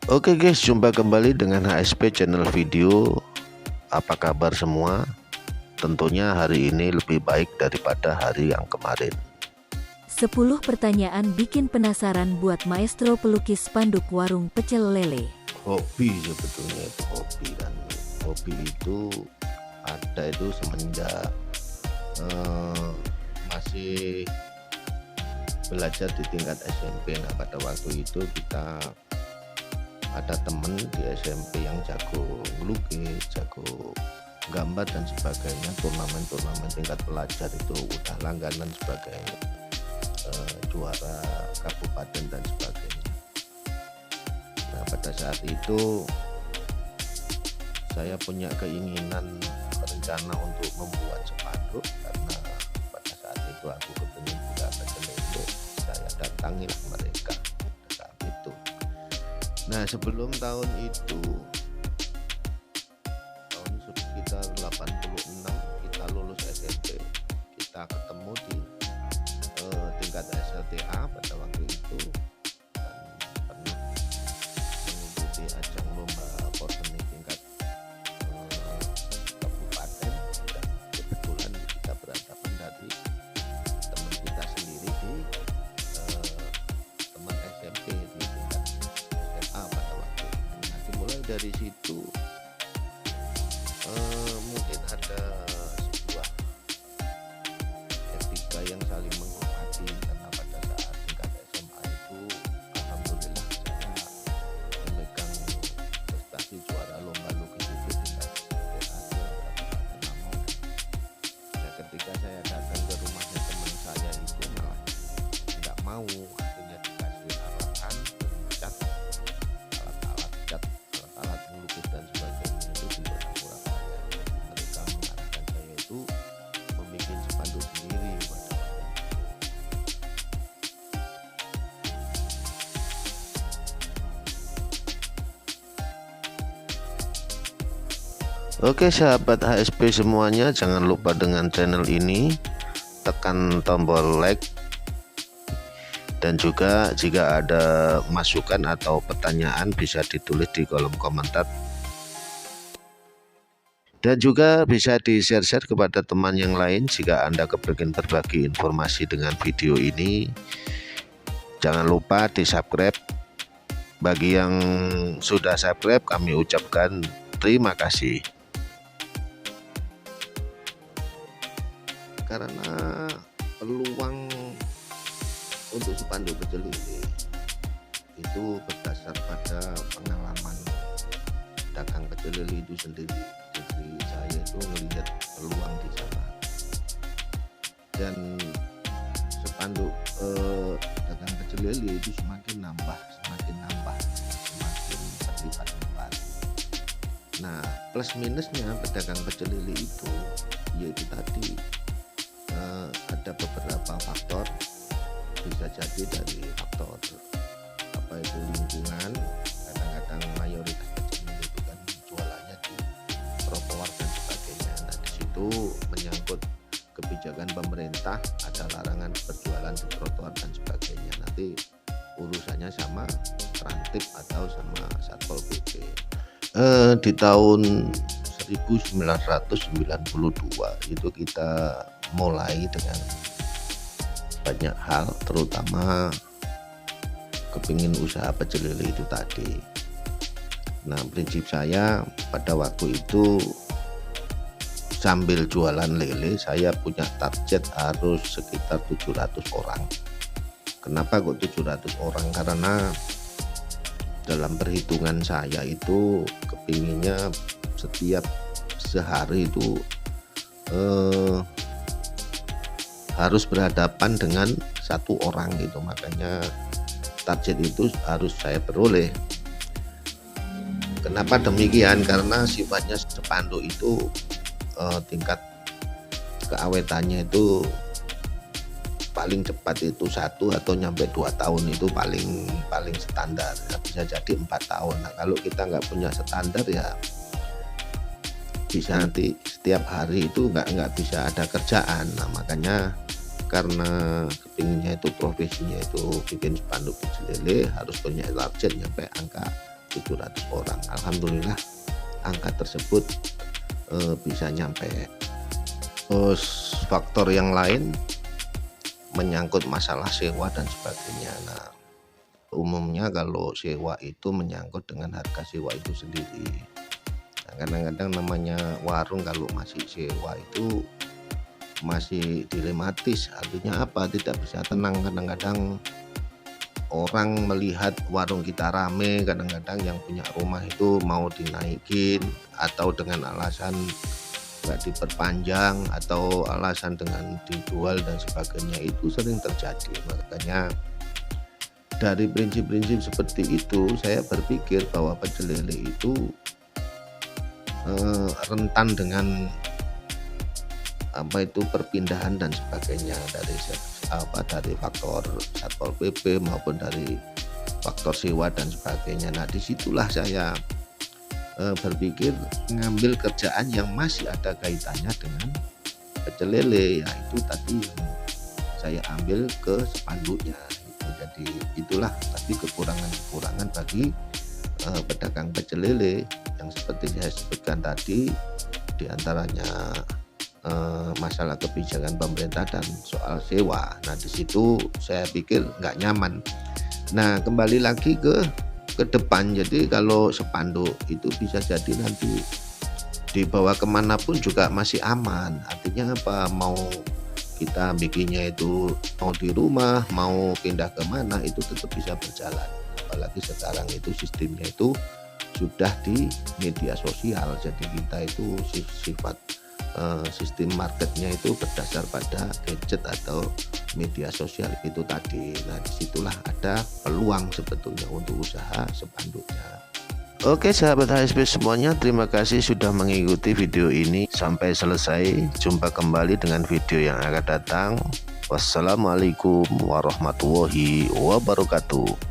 Oke guys, jumpa kembali dengan HSP Channel Video. Apa kabar semua? Tentunya hari ini lebih baik daripada hari yang kemarin. 10 pertanyaan bikin penasaran buat maestro pelukis spanduk warung pecel lele. Hobi sebetulnya itu hobi, dan hobi itu ada itu semenjak masih belajar di tingkat SMP. Nah, pada waktu itu kita ada temen di SMP yang jago ngelukis, jago gambar dan sebagainya. Turnamen tingkat pelajar itu udah langganan sebagai juara kabupaten dan sebagainya. Nah, pada saat itu saya punya keinginan, rencana untuk membuat spanduk, karena pada saat itu aku kepingin buka pecel lele. Saya datangi mereka pada saat itu. Nah, sebelum tahun itu, tahun sekitar 86 kita lulus SMP, kita ketemu di tingkat SLTA pada waktu itu, dan pernah mengikuti ajang lomba porseni tingkat kabupaten, dan kebetulan kita berhadapan dari teman kita sendiri di teman SMP di tingkat SMA pada waktu itu. Nah, dimulai dari situ mungkin ada sebuah etika yang saling menghormati, karena pada saat tingkat SMA itu alhamdulillah saya memegang prestasi juara lomba lukis itu tingkat SLTA Kabupaten Lamongan. Nah, ketika saya datang ke rumahnya teman saya itu malah nggak mau, akhirnya dikasih arahan cat, alat-alat cat, alat-alat melukis dan sebagainya itu di Kota Surabaya. Mereka mengarahkan saya itu membuat spanduk sendiri pada waktu itu. Oke sahabat HSP semuanya, jangan lupa dengan channel ini tekan tombol like, dan juga jika ada masukan atau pertanyaan bisa ditulis di kolom komentar, dan juga bisa di share kepada teman yang lain jika Anda kepingin berbagi informasi dengan video ini. Jangan lupa di subscribe. Bagi yang sudah subscribe, kami ucapkan terima kasih, karena peluang untuk spanduk pecel lele itu berdasar pada pengalaman dagang pecel lele itu sendiri. Jadi saya itu melihat peluang di sana, dan spanduk dagang pecel lele itu semakin nambah, semakin berlipat-lipat. Nah, plus minusnya pedagang pecel lele itu yaitu tadi ada beberapa faktor. Bisa jadi dari faktor apa itu lingkungan. Kadang-kadang mayoritas pecel lele itu kan jualannya di trotoar dan sebagainya. Nah, di situ menyangkut kebijakan pemerintah, ada larangan berjualan di trotoar dan sebagainya. Nanti urusannya sama Trantip atau sama Satpol PP. Di tahun 1992 itu kita mulai dengan banyak hal, terutama kepingin usaha pecel lele itu tadi. Nah, prinsip saya pada waktu itu sambil jualan lele, saya punya target harus sekitar 700 orang. Kenapa kok 700 orang? Karena dalam perhitungan saya itu kepinginnya setiap sehari itu harus berhadapan dengan satu orang gitu. Makanya target itu harus saya peroleh. Kenapa demikian? Karena sifatnya spanduk itu tingkat keawetannya itu paling cepat itu 1 atau nyampe 2 tahun itu paling standar. Bisa jadi 4 tahun. Nah, kalau kita nggak punya standar ya bisa nanti setiap hari itu nggak bisa ada kerjaan. Nah, makanya karena kepinginnya itu profesinya itu bikin spanduk pecel lele harus punya target nyampe angka 700 orang. Alhamdulillah angka tersebut bisa nyampe. Terus faktor yang lain menyangkut masalah sewa dan sebagainya. Nah, umumnya kalau sewa itu menyangkut dengan harga sewa itu sendiri. Nah, kadang-kadang namanya warung kalau masih sewa itu masih dilematis. Artinya apa? Tidak bisa tenang. Kadang-kadang orang melihat warung kita rame, kadang-kadang yang punya rumah itu mau dinaikin atau dengan alasan nggak diperpanjang atau alasan dengan dijual dan sebagainya, itu sering terjadi. Makanya dari prinsip-prinsip seperti itu saya berpikir bahwa pecel lele itu rentan dengan perpindahan dan sebagainya dari faktor Satpol PP maupun dari faktor sewa dan sebagainya. Nah, disitulah saya berpikir ngambil kerjaan yang masih ada kaitannya dengan pecel lele, yaitu tadi yang saya ambil ke spanduknya. Jadi itulah tadi kekurangan bagi pedagang pecel lele yang seperti saya sebutkan tadi, diantaranya masalah kebijakan pemerintah dan soal sewa. Nah, di situ saya pikir nggak nyaman. Nah, kembali lagi ke depan, jadi kalau spanduk itu bisa jadi nanti dibawa kemanapun juga masih aman. Artinya apa? Mau kita bikinnya itu mau di rumah, mau pindah kemana, itu tetap bisa berjalan. Apalagi sekarang itu sistemnya itu sudah di media sosial, jadi kita itu sifat sistem marketnya itu berdasar pada gadget atau media sosial itu tadi. Nah, disitulah ada peluang sebetulnya untuk usaha spanduknya. Oke sahabat HSP semuanya, terima kasih sudah mengikuti video ini sampai selesai. Jumpa kembali dengan video yang akan datang. Wassalamualaikum warahmatullahi wabarakatuh.